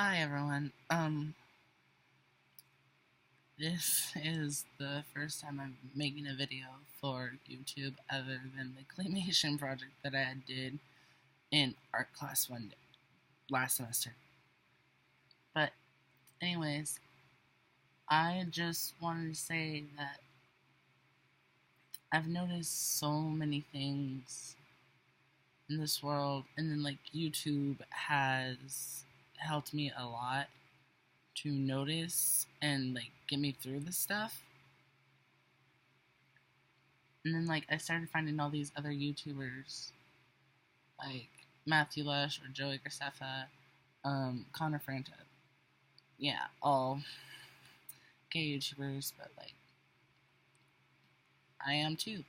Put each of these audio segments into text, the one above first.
Hi everyone. This is the first time I'm making a video for YouTube other than the claymation project that I did in art class last semester. But anyways, I just wanted to say that I've noticed so many things in this world, and then YouTube has helped me a lot to notice and get me through this stuff. And then I started finding all these other YouTubers like Matthew Lush or Joey Graceffa, Connor Franta. Yeah, all gay YouTubers, but I am too.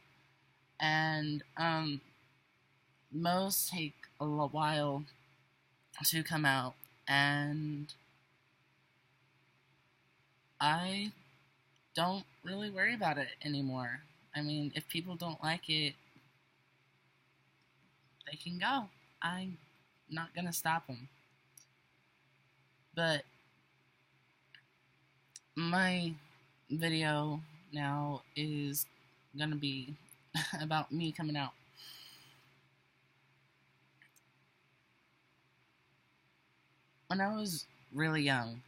And most take a while to come out, and I don't really worry about it anymore. I mean, if people don't like it, they can go. I'm not gonna stop them. But my video now is gonna be about me coming out. When I was really young,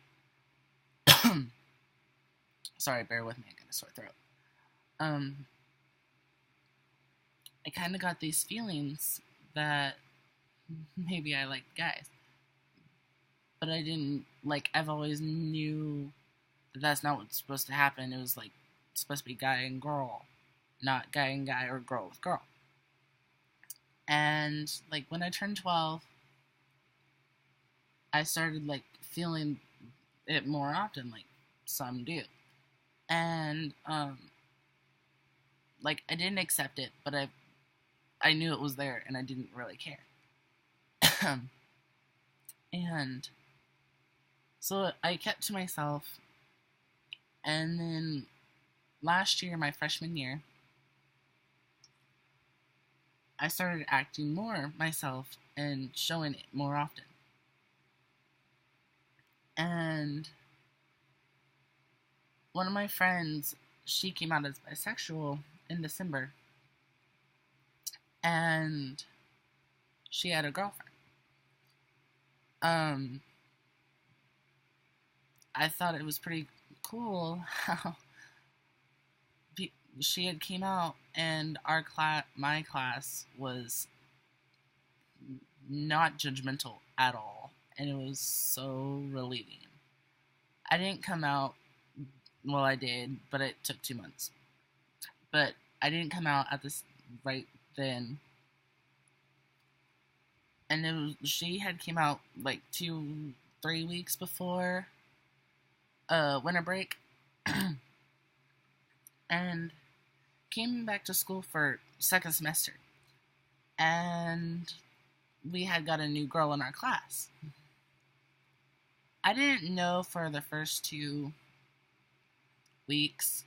sorry, bear with me, I got a sore throat. I kind of got these feelings that maybe I liked guys, but I didn't, I've always knew that that's not what's supposed to happen. It was supposed to be guy and girl, not guy and guy or girl with girl. And when I turned 12, I started feeling it more often, like some do. And I didn't accept it, but I knew it was there, and I didn't really care. And so I kept to myself, and then last year, my freshman year, I started acting more myself and showing it more often. And one of my friends, she came out as bisexual in December, and she had a girlfriend. I thought it was pretty cool how she had came out, and my class was not judgmental at all, and it was so relieving. I didn't come out, well, I did, but it took 2 months. But I didn't come out at this right then, and she had came out 2-3 weeks before winter break, and came back to school for second semester, and we had got a new girl in our class. I didn't know for the first 2 weeks,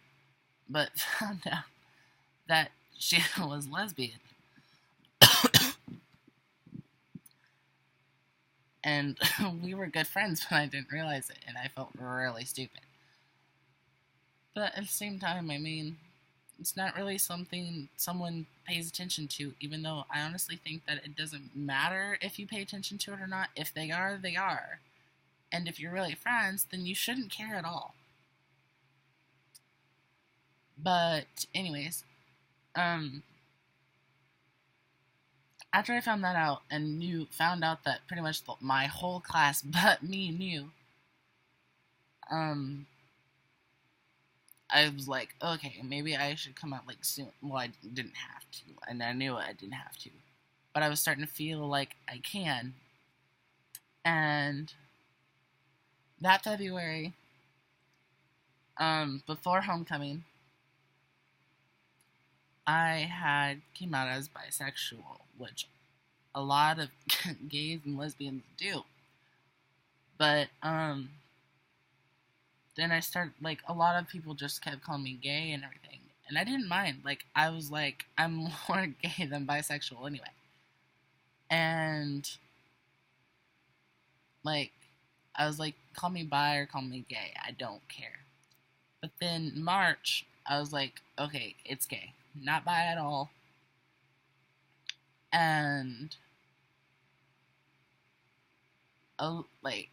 but found out that she was lesbian. And we were good friends, but I didn't realize it, and I felt really stupid. But at the same time, I mean, it's not really something someone pays attention to, even though I honestly think that it doesn't matter if you pay attention to it or not. If they are, they are. And if you're really friends, then you shouldn't care at all. But anyways, after I found that out and found out that pretty much my whole class but me knew, I was like, okay, maybe I should come out soon. Well, I didn't have to, and I knew I didn't have to, but I was starting to feel like I can. And that February, before homecoming, I came out as bisexual, which a lot of gays and lesbians do. But then I started, a lot of people just kept calling me gay and everything, and I didn't mind. I was I'm more gay than bisexual anyway. And I was like, call me bi or call me gay. I don't care. But then March, I was like, okay, it's gay. Not bi at all. And, like,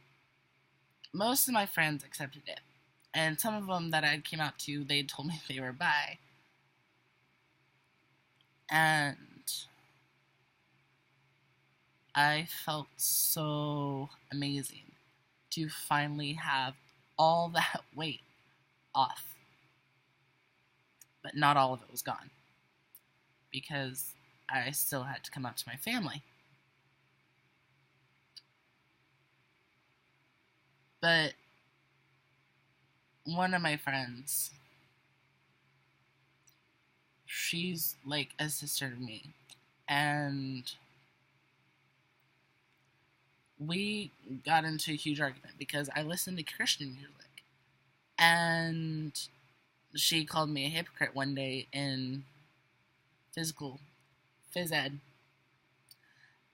most of my friends accepted it. And some of them that I came out to, they told me they were bi. And I felt so amazing to finally have all that weight off. But not all of it was gone, because I still had to come out to my family. But one of my friends, she's like a sister to me, and we got into a huge argument because I listened to Christian music, and she called me a hypocrite one day in phys ed,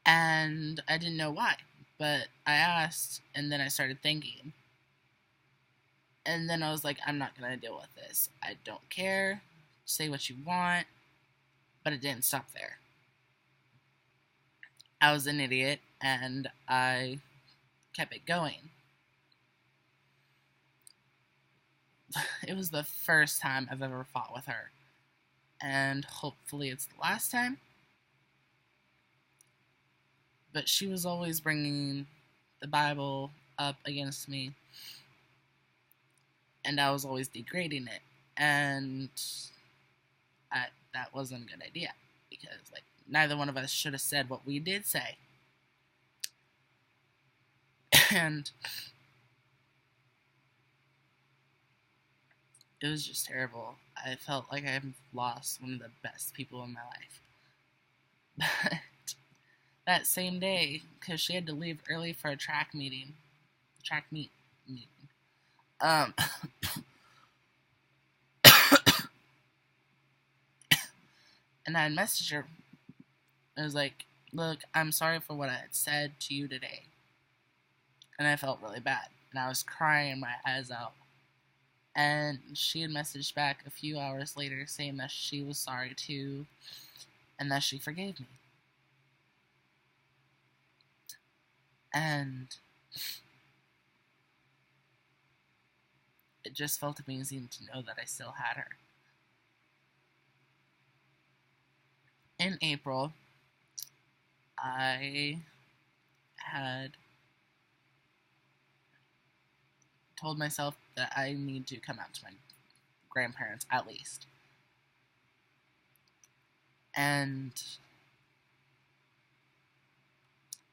and I didn't know why, but I asked, and then I started thinking, and then I was like, I'm not gonna deal with this. I don't care. Say what you want. But it didn't stop there. I was an idiot, and I kept it going. It was the first time I've ever fought with her, and hopefully it's the last time. But she was always bringing the Bible up against me, and I was always degrading it, and that wasn't a good idea, because, like, neither one of us should have said what we did say. And it was just terrible. I felt like I've lost one of the best people in my life. But that same day, because she had to leave early for a track meet meeting. And I messaged her. I was like, look, I'm sorry for what I had said to you today. And I felt really bad. And I was crying my eyes out. And she had messaged back a few hours later saying that she was sorry too, and that she forgave me. And it just felt amazing to know that I still had her. In April, I had told myself that I need to come out to my grandparents at least. And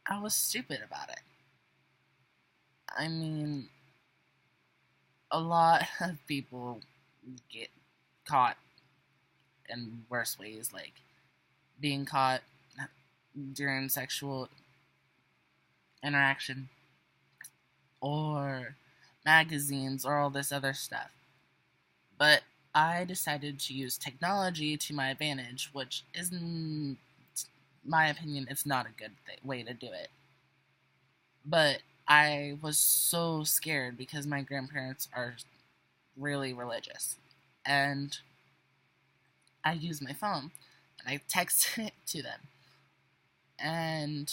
I was stupid about it. I mean, a lot of people get caught in worse ways, like being caught during sexual interaction, or magazines, or all this other stuff. But I decided to use technology to my advantage, which is, in my opinion, it's not a good way to do it. But I was so scared because my grandparents are really religious. And I used my phone, and I texted it to them. And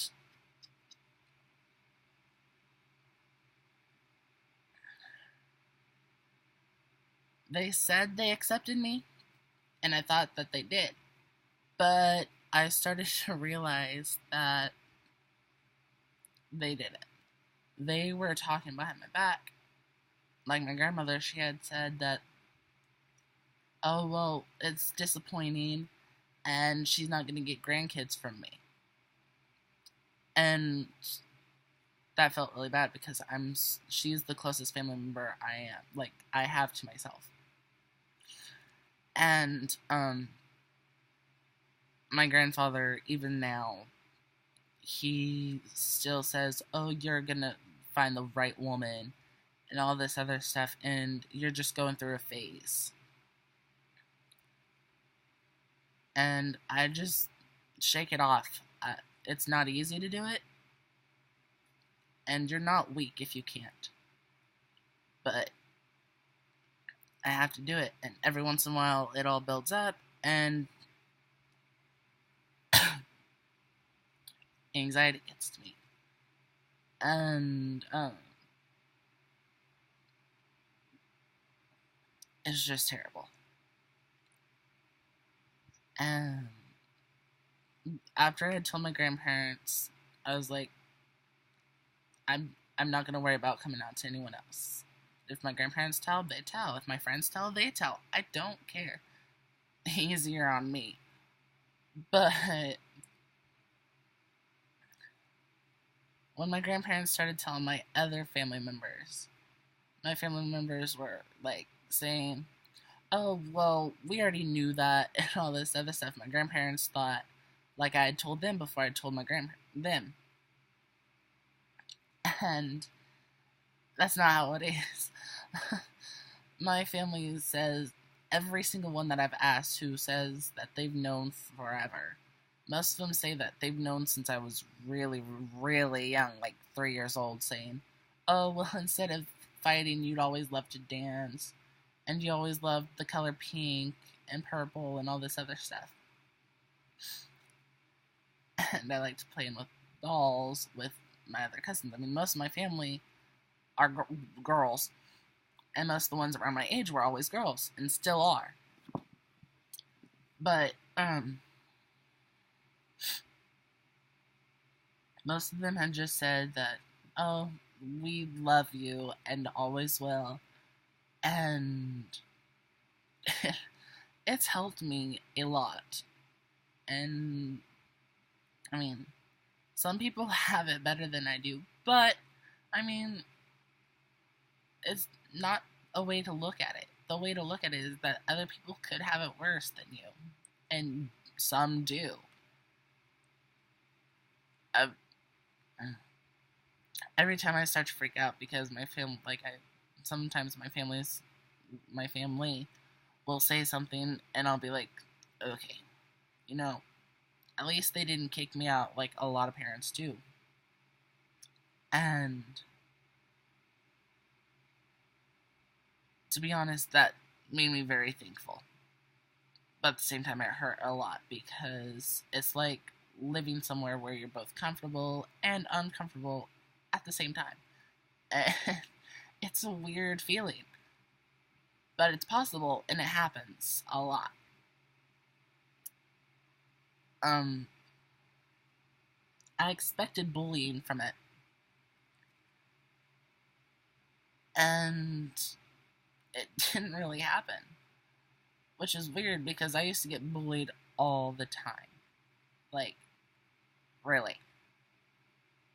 they said they accepted me, and I thought that they did. But I started to realize that they didn't. They were talking behind my back. Like my grandmother, she had said that, oh, well, it's disappointing, and she's not going to get grandkids from me. And that felt really bad because she's the closest family member I have to myself. And, my grandfather, even now, he still says, oh, you're gonna find the right woman, and all this other stuff, and you're just going through a phase. And I just shake it off. It's not easy to do it, And you're not weak if you can't. But I have to do it. And every once in a while, it all builds up, and anxiety gets to me. And it's just terrible. And after I had told my grandparents, I was like, I'm not gonna worry about coming out to anyone else. If my grandparents tell, they tell. If my friends tell, they tell. I don't care. Easier on me. But when my grandparents started telling my other family members, my family members were like saying, "Oh, well, we already knew that," and all this other stuff. My grandparents thought like I had told them before I told them. And that's not how it is. My family says, every single one that I've asked who says that they've known forever, most of them say that they've known since I was really, really young, like 3 years old, saying, "Oh, well, instead of fighting, you'd always love to dance, and you always loved the color pink and purple and all this other stuff." And I like to play with dolls with my other cousins. I mean, most of my family are girls, and most of the ones around my age were always girls, and still are. But, most of them had just said that, "Oh, we love you and always will," and it's helped me a lot. And, I mean, some people have it better than I do, but, I mean, it's not a way to look at it. The way to look at it is that other people could have it worse than you, and some do. Every time I start to freak out because my family, sometimes my family will say something, and I'll be like, okay, at least they didn't kick me out like a lot of parents do. And to be honest, that made me very thankful. But at the same time, it hurt a lot because it's like living somewhere where you're both comfortable and uncomfortable at the same time. And it's a weird feeling. But it's possible, and it happens a lot. I expected bullying from it. And it didn't really happen. Which is weird because I used to get bullied all the time. Like, really.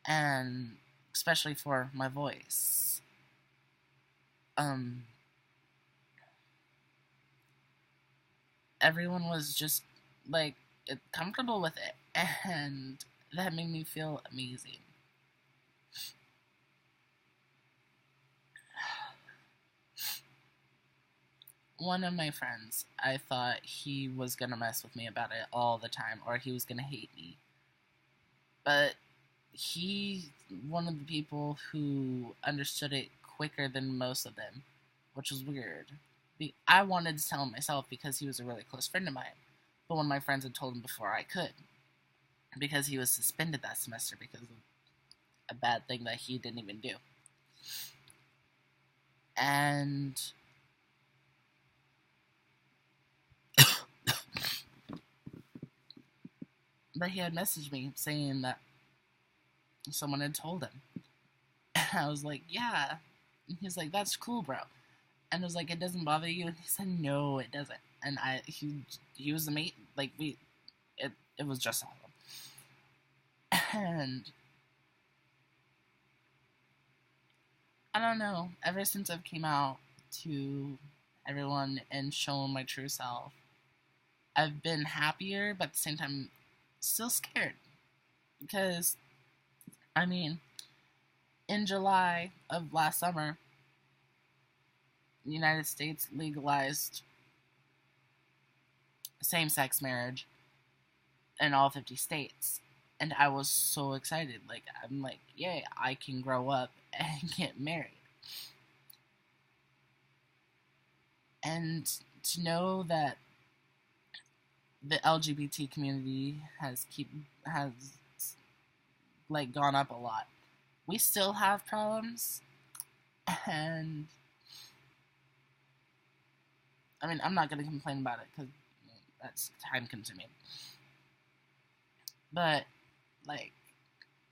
And especially for my voice. Everyone was just, like, comfortable with it. And that made me feel amazing. One of my friends, I thought he was gonna mess with me about it all the time, or he was gonna hate me. But he's one of the people who understood it quicker than most of them, which was weird. I wanted to tell him myself because he was a really close friend of mine, but one of my friends had told him before I could, because he was suspended that semester because of a bad thing that he didn't even do. And but he had messaged me saying that someone had told him. And I was like, yeah. And he's like, that's cool, bro. And I was like, it doesn't bother you? And he said, no, it doesn't. And he was the mate. Like, it was just awesome. And I don't know. Ever since I've came out to everyone and shown my true self, I've been happier, but at the same time, still scared. Because, I mean, in July of last summer, the United States legalized same-sex marriage in all 50 states. And I was so excited. Like, I'm like, yay, I can grow up and get married. And to know that the LGBT community has like gone up a lot. We still have problems, and I mean, I'm not gonna complain about it because that's time consuming. But like,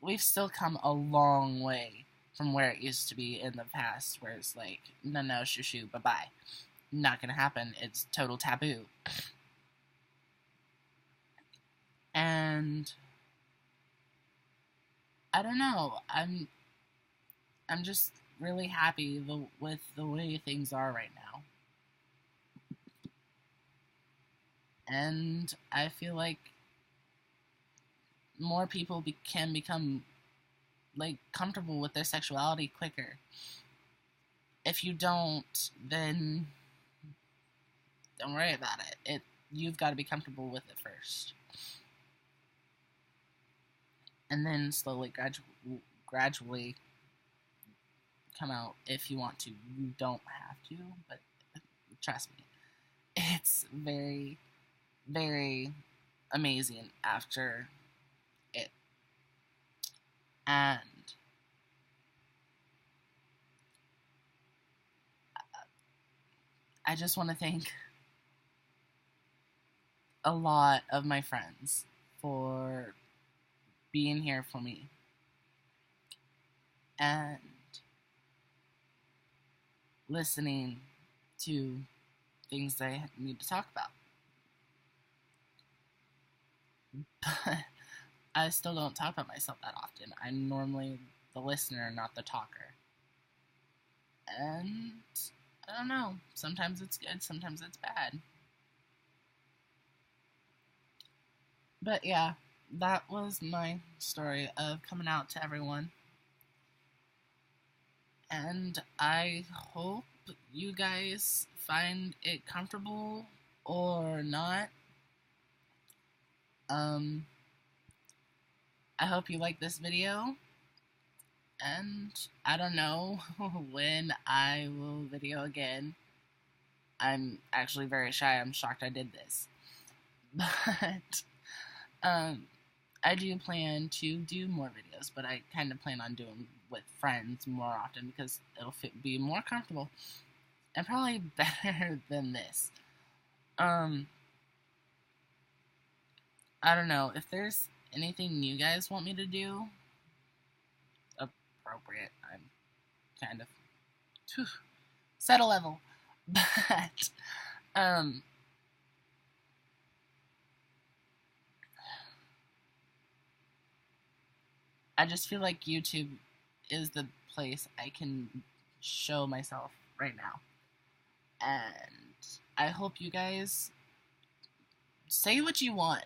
we've still come a long way from where it used to be in the past, where it's like, no, shoo, bye bye, not gonna happen. It's total taboo. And I don't know. I'm just really happy with the way things are right now. And I feel like more people can become like comfortable with their sexuality quicker. If you don't, then don't worry about it. You've got to be comfortable with it first, and then slowly, gradually come out if you want to. You don't have to, but trust me, it's very, very amazing after it. And I just want to thank a lot of my friends for being here for me and listening to things I need to talk about. But I still don't talk about myself that often. I'm normally the listener, not the talker. And I don't know. Sometimes it's good, sometimes it's bad. But yeah, that was my story of coming out to everyone. And I hope you guys find it comfortable or not. I hope you like this video. And I don't know when I will video again. I'm actually very shy. I'm shocked I did this. But I do plan to do more videos, but I kind of plan on doing with friends more often because it'll be more comfortable and probably better than this. I don't know if there's anything you guys want me to do appropriate. I'm kind of set a level, but I just feel like YouTube is the place I can show myself right now. And I hope you guys say what you want.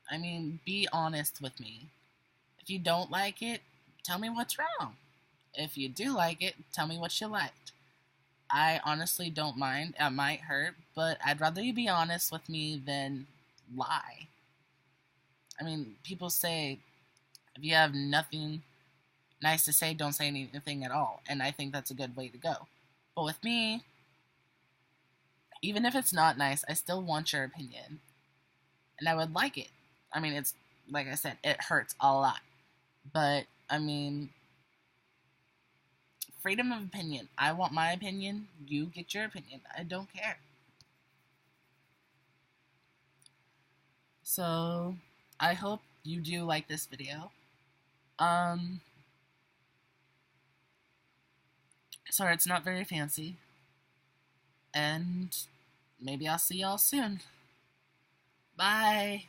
I mean, be honest with me. If you don't like it, tell me what's wrong. If you do like it, tell me what you liked. I honestly don't mind. It might hurt, but I'd rather you be honest with me than lie. I mean, people say, if you have nothing nice to say, don't say anything at all. And I think that's a good way to go. But with me, even if it's not nice, I still want your opinion. And I would like it. I mean, it's, like I said, it hurts a lot. But, I mean, freedom of opinion. I want my opinion. You get your opinion. I don't care. So, I hope you do like this video. Sorry, it's not very fancy. And maybe I'll see y'all soon. Bye.